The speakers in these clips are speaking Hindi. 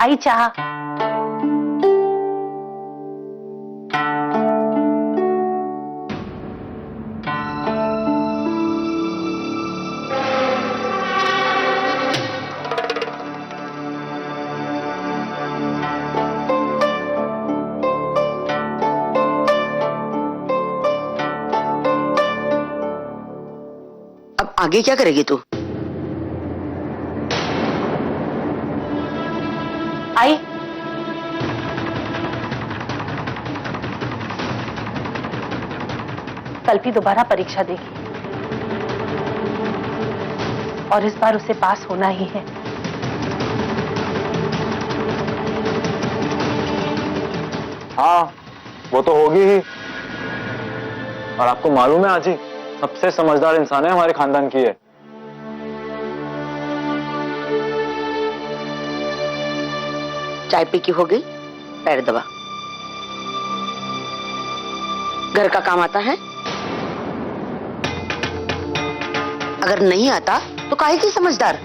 आई चाह। अब आगे क्या करेगी तू? आई कल्पी दोबारा परीक्षा देगी और इस बार उसे पास होना ही है। हाँ, वो तो होगी ही। और आपको मालूम है आजी, सबसे समझदार इंसान है हमारे खानदान की है। चाय पी की हो गई? पैर दबा। घर का काम आता है? अगर नहीं आता तो काहे की समझदार?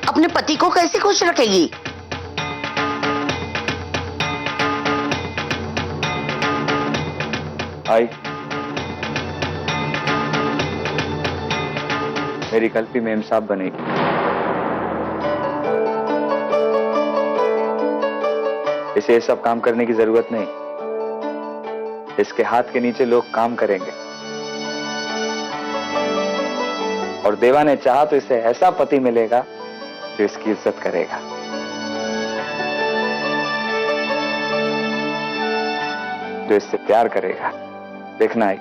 अपने पति को कैसे खुश रखेगी? आई, मेरी कल्पी मेम साहब बनेगी। इसे ये सब काम करने की जरूरत नहीं। इसके हाथ के नीचे लोग काम करेंगे। और देवा ने चाहा तो इसे ऐसा पति मिलेगा जो इसकी इज्जत करेगा। जो इससे प्यार करेगा। देखना आई।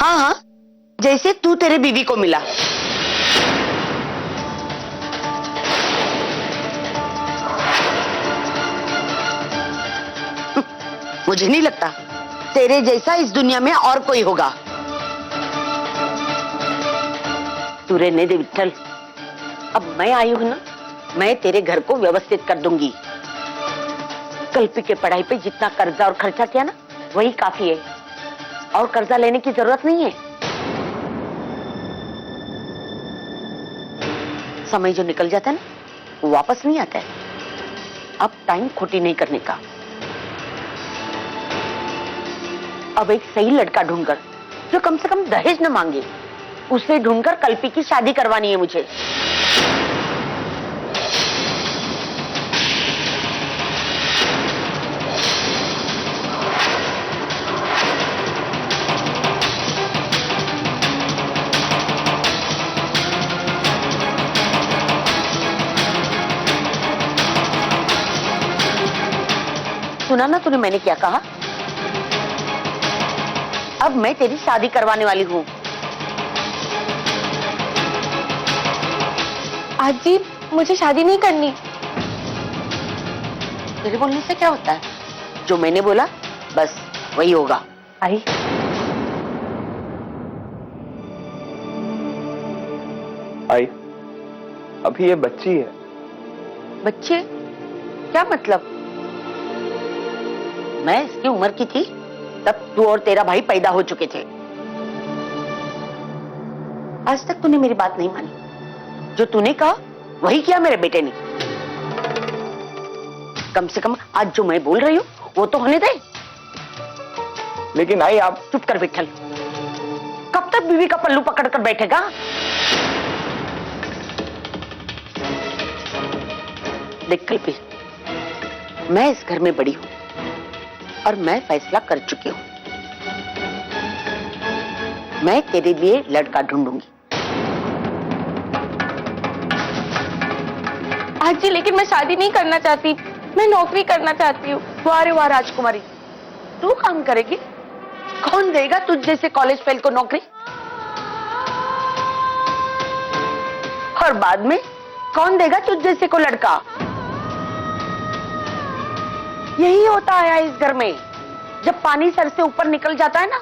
हाँ हाँ, जैसे तू तेरे बीवी को मिला। मुझे नहीं लगता तेरे जैसा इस दुनिया में और कोई होगा। तू रहने दे विट्ठल, अब मैं आई हूं ना, मैं तेरे घर को व्यवस्थित कर दूंगी। कल्पी के पढ़ाई पे जितना कर्जा और खर्चा किया ना, वही काफी है और कर्जा लेने की जरूरत नहीं है। समय जो निकल जाता है ना, वो वापस नहीं आता है। अब टाइम खोटी नहीं करने का। अब एक सही लड़का ढूंढकर, जो कम से कम दहेज न मांगे, उसे ढूंढकर कल्पी की शादी करवानी है मुझे। सुना ना तूने मैंने क्या कहा? अब मैं तेरी शादी करवाने वाली हूँ। आजी मुझे शादी नहीं करनी। तेरे बोलने से क्या होता है? जो मैंने बोला बस वही होगा। आई आई, अभी ये बच्ची है। बच्चे? क्या मतलब? मैं इसकी उम्र की थी तब तू और तेरा भाई पैदा हो चुके थे। आज तक तूने मेरी बात नहीं मानी। जो तूने कहा वही किया मेरे बेटे ने। कम से कम आज जो मैं बोल रही हूँ वो तो होने दे। लेकिन आई आप। चुप कर विट्ठल, कब तक बीवी का पल्लू पकड़कर बैठेगा? देख कल्पी, मैं इस घर में बड़ी हूं और मैं फैसला कर चुकी हूं। मैं तेरे लिए लड़का ढूंढूंगी। आजी लेकिन मैं शादी नहीं करना चाहती, मैं नौकरी करना चाहती हूँ। वाह वाह राजकुमारी, तू काम करेगी? कौन देगा तुझ जैसे कॉलेज फेल को नौकरी? और बाद में कौन देगा तुझ जैसे को लड़का? यही होता है इस घर में। जब पानी सर से ऊपर निकल जाता है ना,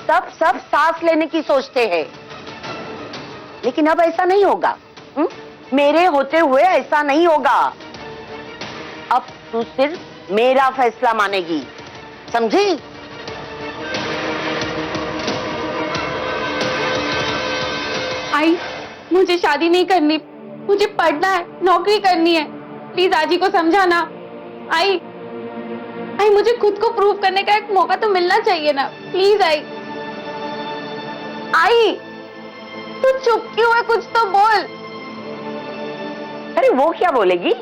तब सब सांस लेने की सोचते हैं। लेकिन अब ऐसा नहीं होगा। मेरे होते हुए ऐसा नहीं होगा। अब तू सिर्फ मेरा फैसला मानेगी, समझी? आई मुझे शादी नहीं करनी, मुझे पढ़ना है, नौकरी करनी है। प्लीज आजी को समझाना। आई आई मुझे खुद को प्रूव करने का एक मौका तो मिलना चाहिए ना। प्लीज आई आई तू चुप क्यों है? कुछ तो बोल। अरे वो क्या बोलेगी?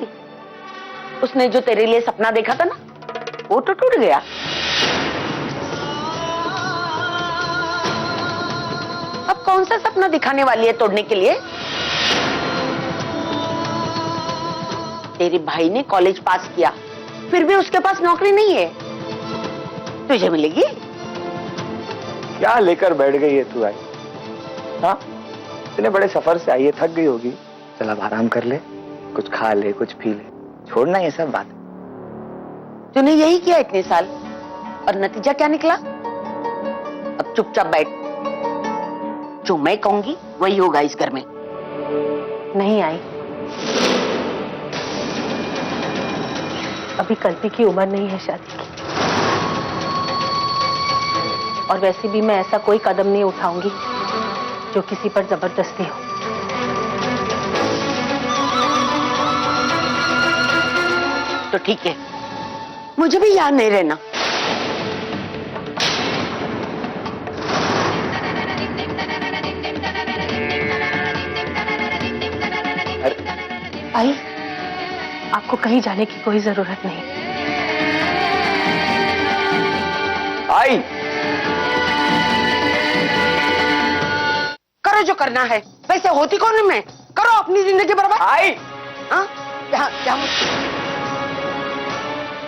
उसने जो तेरे लिए सपना देखा था ना, वो तो टूट गया। अब कौन सा सपना दिखाने वाली है तोड़ने के लिए? तेरे भाई ने कॉलेज पास किया, फिर भी उसके पास नौकरी नहीं है। तुझे मिलेगी? क्या लेकर बैठ गई है तू? आई हाँ, इतने बड़े सफर से आई है, थक गई होगी। चल अब आराम कर ले, कुछ खा ले, कुछ पी ले, छोड़ना ये सब बात। तूने यही किया इतने साल, और नतीजा क्या निकला? अब चुपचाप बैठ। जो मैं कहूंगी वही होगा इस घर में। नहीं आई, अभी कल्पी की उम्र नहीं है शादी की, और वैसे भी मैं ऐसा कोई कदम नहीं उठाऊंगी जो किसी पर जबरदस्ती हो। तो ठीक है, मुझे भी याद नहीं रहना। आई, आपको कहीं जाने की कोई जरूरत नहीं। आई करो जो करना है, वैसे होती कौन है मैं? करो अपनी जिंदगी बर्बाद। आई हाँ, क्या क्या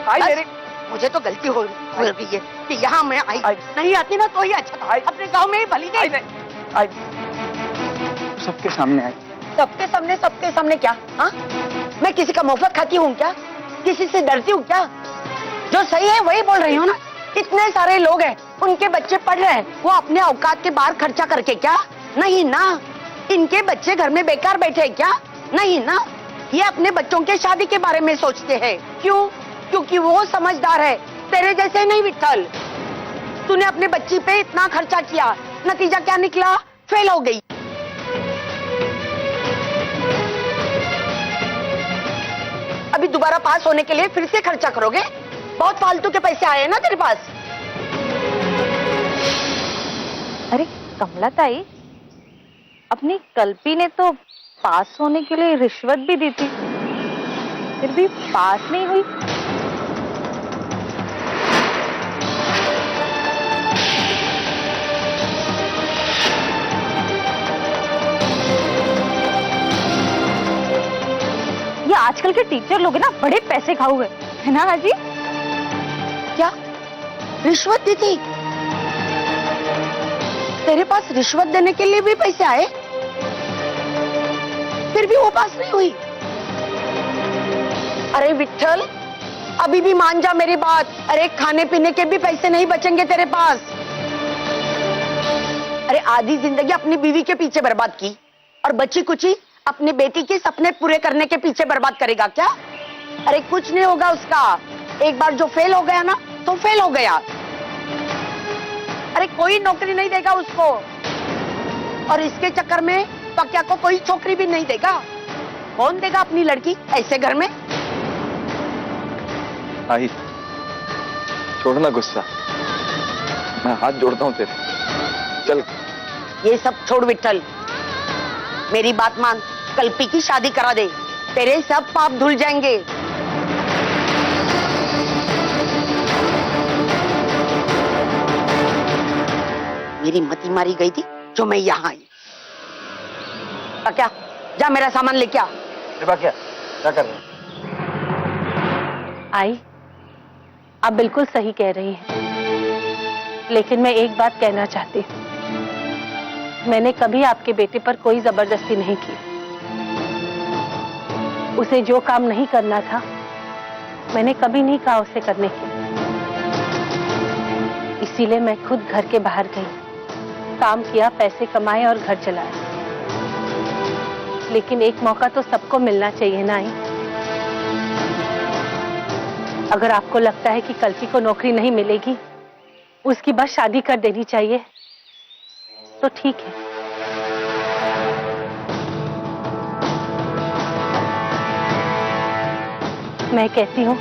आई बस, मेरे मुझे तो गलती हो गई है कि यहाँ मैं आई नहीं आती ना तो ही अच्छा था। अपने गांव में ही भली नहीं। आई सबके सामने आई। सबके सामने क्या? हाँ, मैं किसी का मुफ्त खाती हूँ क्या? किसी से डरती हूँ क्या? जो सही है वही बोल रही हूँ ना। इतने सारे लोग हैं, उनके बच्चे पढ़ रहे हैं, वो अपने औकात के बाहर खर्चा करके क्या? नहीं ना। इनके बच्चे घर में बेकार बैठे हैं क्या? नहीं ना। ये अपने बच्चों के शादी के बारे में सोचते हैं। क्यों? क्योंकि वो समझदार है, तेरे जैसे नहीं विट्ठल। तूने अपने बच्ची पे इतना खर्चा किया, नतीजा क्या निकला? फेल हो गई। अभी दोबारा पास होने के लिए फिर से खर्चा करोगे? बहुत फालतू के पैसे आए हैं ना तेरे पास। अरे कमला ताई, अपनी कल्पी ने तो पास होने के लिए रिश्वत भी दी थी, फिर भी पास नहीं हुई। ये आजकल के टीचर लोग ना बड़े पैसे खाऊ है ना हाजी? क्या रिश्वत दी थी? तेरे पास रिश्वत देने के लिए भी पैसे आए, फिर भी वो पास नहीं हुई? अरे विट्ठल, अभी भी मान जा मेरी बात। अरे खाने पीने के भी पैसे नहीं बचेंगे तेरे पास। अरे आधी जिंदगी अपनी बीवी के पीछे बर्बाद की, और बची कुची अपनी बेटी के सपने पूरे करने के पीछे बर्बाद करेगा क्या? अरे कुछ नहीं होगा उसका। एक बार जो फेल हो गया ना तो फेल हो गया। अरे कोई नौकरी नहीं देगा उसको, और इसके चक्कर में पक्या को कोई छोकरी भी नहीं देगा। कौन देगा अपनी लड़की ऐसे घर में? आई छोड़ना गुस्सा, मैं हाथ जोड़ता हूँ तेरे। चल ये सब छोड़ विट्ठल, मेरी बात मान। कल्पी की शादी करा दे, तेरे सब पाप धुल जाएंगे। मेरी मती मारी गई थी जो मैं यहाँ आई। क्या? जा मेरा सामान लेके आ। क्या कर रहे? आई, आप बिल्कुल सही कह रही हैं, लेकिन मैं एक बात कहना चाहती हूँ। मैंने कभी आपके बेटे पर कोई जबरदस्ती नहीं की। उसे जो काम नहीं करना था, मैंने कभी नहीं कहा उसे करने की। इसीलिए मैं खुद घर के बाहर गई, काम किया, पैसे कमाए और घर चलाया। लेकिन एक मौका तो सबको मिलना चाहिए ना आई। अगर आपको लगता है कि कल्पी को नौकरी नहीं मिलेगी, उसकी बस शादी कर देनी चाहिए, तो ठीक है। मैं कहती हूँ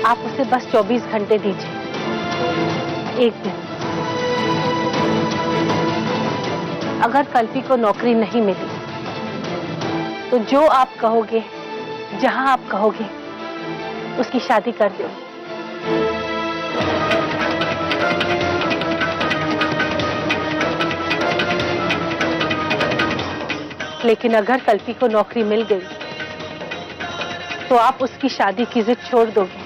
आप उसे बस 24 घंटे दीजिए, एक दिन। अगर कल्पी को नौकरी नहीं मिली तो जो आप कहोगे, जहां आप कहोगे, उसकी शादी कर दो। लेकिन अगर कल्पी को नौकरी मिल गई तो आप उसकी शादी की जिद छोड़ दोगे।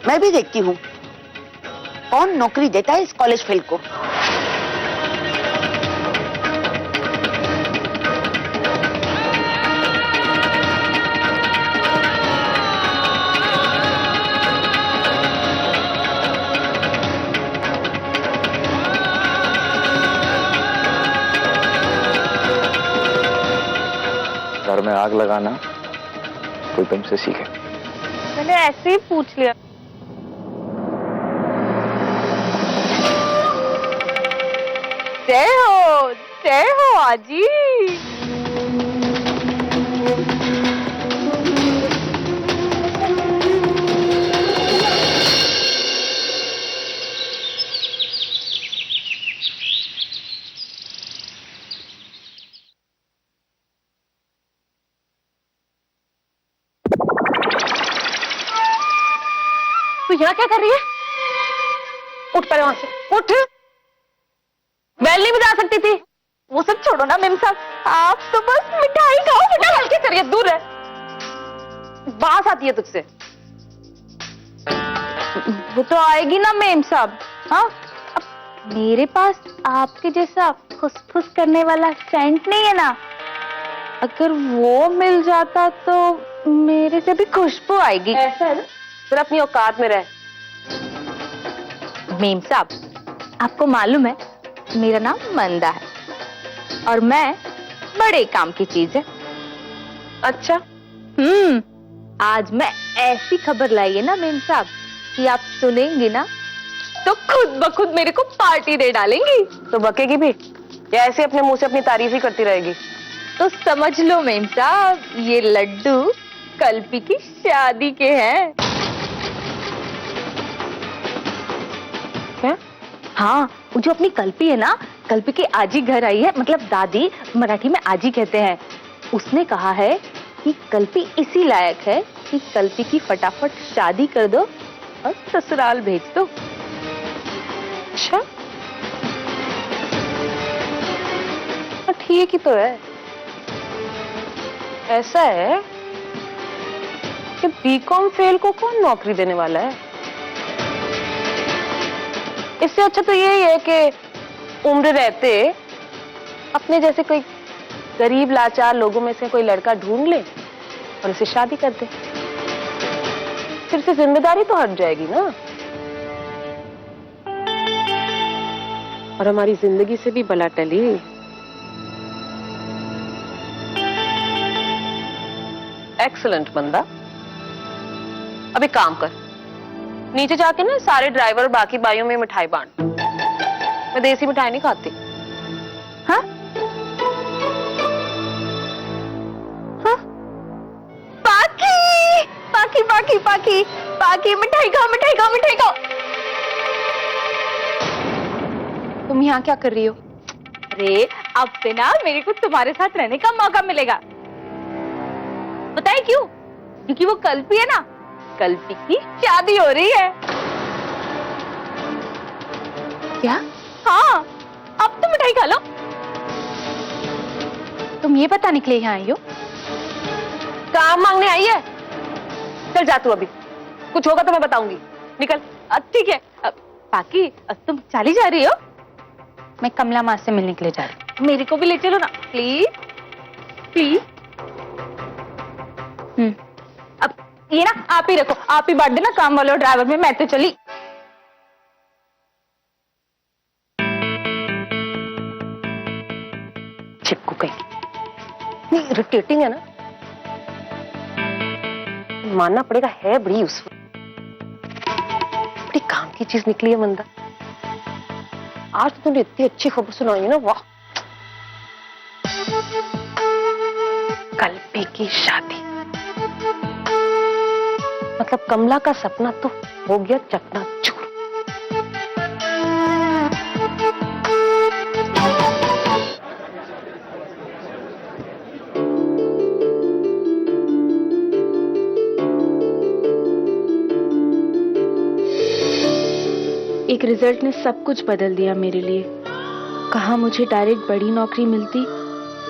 मैं भी देखती हूँ कौन नौकरी देता है इस कॉलेज फेल को। घर में आग लगाना कोई तुमसे सीखे। मैंने ऐसे ही पूछ लिया। जय हो आजी। तू यहाँ क्या कर रही है? उठ पड़े वहां से, उठ। बैल नहीं बजा सकती थी। वो सब छोड़ो ना मेम साहब, आप तो बस मिठाई खाओ। बेटा हल्के करिए, दूर है, बास आती है तुझसे। वो तो आएगी ना मेम साहब। हाँ, अब मेरे पास आपके जैसा फुसफुस करने वाला सेंट नहीं है ना। अगर वो मिल जाता तो मेरे से भी खुशबू आएगी। ऐसा है ना, फिर अपनी औकात में रह। मेम साहब, आपको मालूम है मेरा नाम मंदा है और मैं बड़े काम की चीज है। अच्छा, आज मैं ऐसी खबर लाई है ना मेम साहब कि आप सुनेंगे ना तो खुद ब खुद मेरे को पार्टी दे डालेंगी। तो बकेगी भी या ऐसे अपने मुंह से अपनी तारीफ ही करती रहेगी? तो समझ लो मेम साहब, ये लड्डू कल्पी की शादी के हैं। क्या? हाँ, वो जो अपनी कल्पी है ना, कल्पी की आजी घर आई है, मतलब दादी, मराठी में आजी कहते हैं। उसने कहा है कि कल्पी इसी लायक है कि कल्पी की फटाफट शादी कर दो और ससुराल भेज दो। अच्छा, ठीक ही तो है। ऐसा है कि बीकॉम फेल को कौन नौकरी देने वाला है? इससे अच्छा तो यही है कि उम्र रहते अपने जैसे कोई गरीब लाचार लोगों में से कोई लड़का ढूंढ ले और उसे शादी कर दे। फिर से जिम्मेदारी तो हट जाएगी ना, और हमारी जिंदगी से भी बला टली। एक्सीलेंट बंदा। अब एक काम कर, नीचे जाके ना सारे ड्राइवर और बाकी बाइयों में मिठाई बांट। मैं देसी मिठाई नहीं खाती। हाँ? हाँ? बाकी बाकी बाकी बाकी बाकी मिठाई खाओ, मिठाई खाओ, मिठाई खाओ। तुम यहाँ क्या कर रही हो? अरे अब से ना मेरे को तुम्हारे साथ रहने का मौका मिलेगा। बताए क्यों? क्योंकि वो कल्पी है ना, कल्पी की शादी हो रही है। क्या? हाँ, अब तो मिठाई खा लो। तुम ये पता निकले यहाँ आई हो? काम मांगने आई है? चल जा तू, अभी कुछ होगा तो मैं बताऊंगी। निकल। ठीक है। बाकी तुम चली जा रही हो? मैं कमला माँ से मिलने के लिए जा रही हूँ। मेरे को भी ले चलो ना प्लीज, प्लीज। अब ये ना आप ही रखो, आप ही बांट देना काम वाले और ड्राइवर में, मैं तो चली। चिपकू कहीं नहीं, इरिटेटिंग है ना, मानना पड़ेगा, है बड़ी यूजफुल, बड़ी काम की चीज निकली है मंदा। आज तो तुमने इतनी अच्छी खबर सुनाई है ना, वाह। कल्पी की शादी, मतलब कमला का सपना तो हो गया चकनाचूर। एक रिजल्ट ने सब कुछ बदल दिया मेरे लिए। कहा मुझे डायरेक्ट बड़ी नौकरी मिलती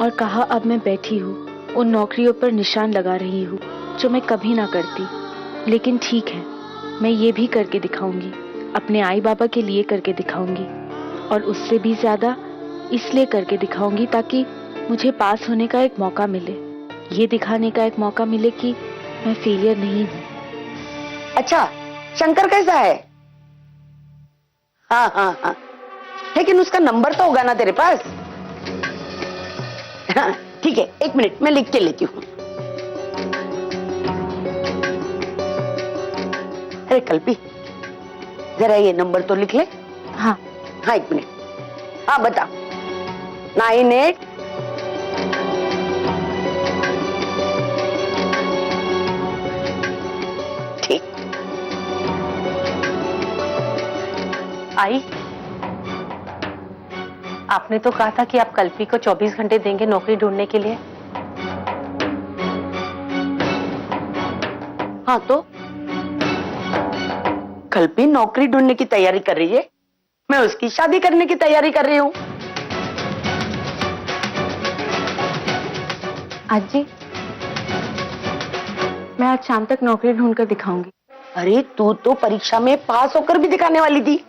और कहा अब मैं बैठी हूँ उन नौकरियों पर निशान लगा रही हूँ जो मैं कभी ना करती। लेकिन ठीक है, मैं ये भी करके दिखाऊंगी, अपने आई बाबा के लिए करके दिखाऊंगी, और उससे भी ज्यादा इसलिए करके दिखाऊंगी ताकि मुझे पास होने का एक मौका मिले, ये दिखाने का एक मौका मिले कि मैं फेलियर नहीं हूँ। अच्छा, शंकर कैसा है? हाँ हाँ हाँ, लेकिन उसका नंबर तो होगा ना तेरे पास? हाँ, ठीक है, 1 मिनट मैं लिख के लेती हूँ। अरे कल्पी, जरा ये नंबर तो लिख ले। हाँ हाँ, 1 मिनट। हाँ बता। 98। ठीक। आई, आपने तो कहा था कि आप कल्पी को 24 घंटे देंगे नौकरी ढूंढने के लिए। हाँ तो कल्पी नौकरी ढूंढने की तैयारी कर रही है, मैं उसकी शादी करने की तैयारी कर रही हूँ। आज जी, मैं आज शाम तक नौकरी ढूंढ कर दिखाऊंगी। अरे तू तो परीक्षा में पास होकर भी दिखाने वाली थी।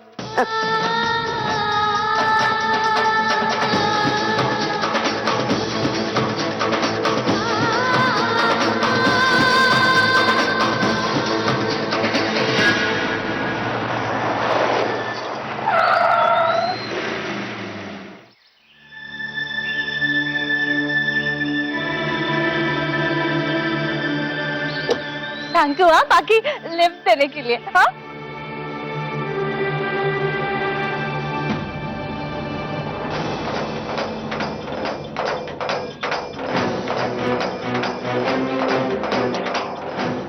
थैंक यू हाँ, बाकी लिफ्ट देने के लिए। हाँ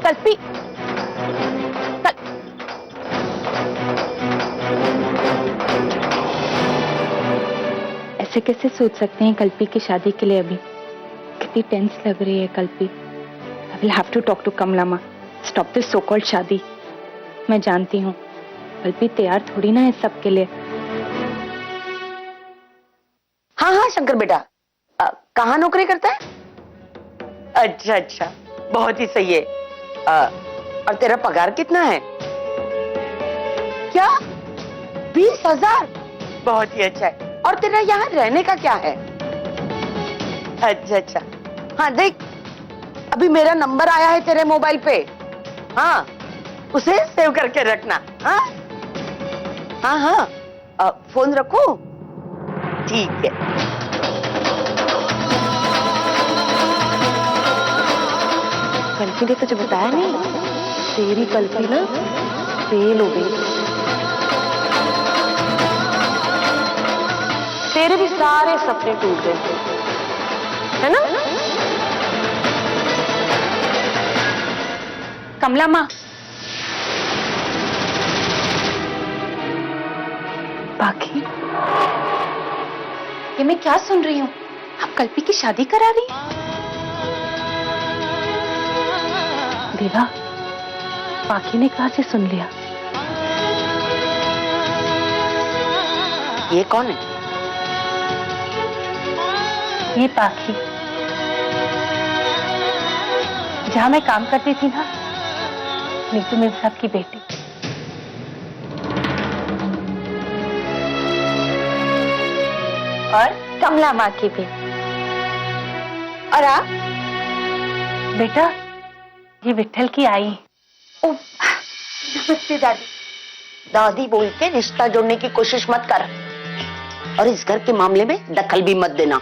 कल्पी, ऐसे कैसे सोच सकते हैं कल्पी की शादी के लिए? अभी कितनी टेंस लग रही है Kalpi. I will have to talk to Kamala माँ, स्टॉप दिस सो कॉल्ड शादी। मैं जानती हूँ कल्पी तैयार थोड़ी ना है सब के लिए। हाँ हाँ शंकर बेटा, कहाँ नौकरी करता है? अच्छा अच्छा, बहुत ही सही है। और तेरा पगार कितना है? क्या? 20,000? बहुत ही अच्छा है। और तेरा यहाँ रहने का क्या है? अच्छा अच्छा, हाँ देख, अभी मेरा नंबर आया है तेरे मोबाइल पे। हाँ, उसे सेव करके रखना। हाँ हाँ हाँ, फोन रखो। ठीक है। कल्पी ने तुझे बताया नहीं, तेरी कल्पी ना फेल हो गई। तेरे भी सारे सपने टूट गए, है ना? कमला माँ, बाकी ये मैं क्या सुन रही हूँ? आप कल्पी की शादी करा रही हैं? देवा, बाकी ने कहाँ से सुन लिया? ये कौन है? ये पाखी, जहां मैं काम करती थी ना, नीतू मेरे साहब की बेटी। और कमला माँ की भी। और आप? बेटा, ये विट्ठल की आई। ओ, नमस्ते दादी। दादी बोल के रिश्ता जोड़ने की कोशिश मत कर, और इस घर के मामले में दखल भी मत देना।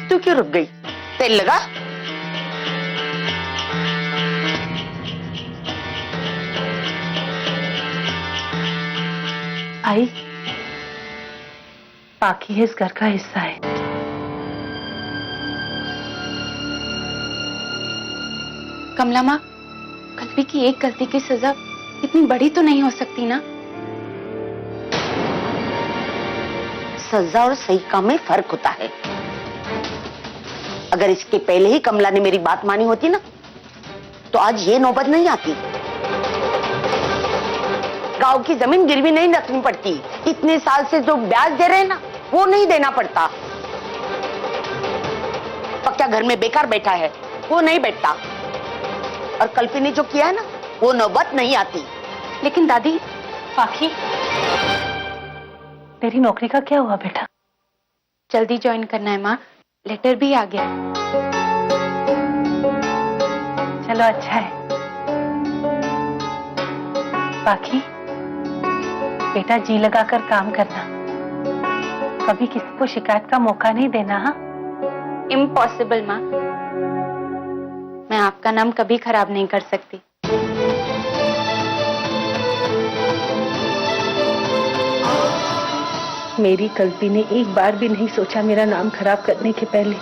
तू क्यों रुक गई? तेल लगा? आई, पाखी इस घर का हिस्सा है। कमला माँ, कल्पी की एक गलती की सजा इतनी बड़ी तो नहीं हो सकती ना? सजा और सही काम में फर्क होता है। अगर इसके पहले ही कमला ने मेरी बात मानी होती ना, तो आज ये नौबत नहीं आती। गांव की जमीन गिरवी नहीं रखनी पड़ती, इतने साल से जो ब्याज दे रहे हैं ना, वो नहीं देना पड़ता। पक्का घर में बेकार बैठा है, वो नहीं बैठता। और कल्पी ने जो किया है ना, वो नौबत नहीं आती। लेकिन दादी, पाखी, तेरी नौकरी का क्या हुआ बेटा? जल्दी ज्वाइन करना है माँ, लेटर भी आ गया। चलो अच्छा है। पाखी, बेटा जी लगाकर काम करना, कभी किसी को शिकायत का मौका नहीं देना। हाँ, इम्पॉसिबल माँ, मैं आपका नाम कभी खराब नहीं कर सकती। मेरी कल्पी ने एक बार भी नहीं सोचा मेरा नाम खराब करने के पहले।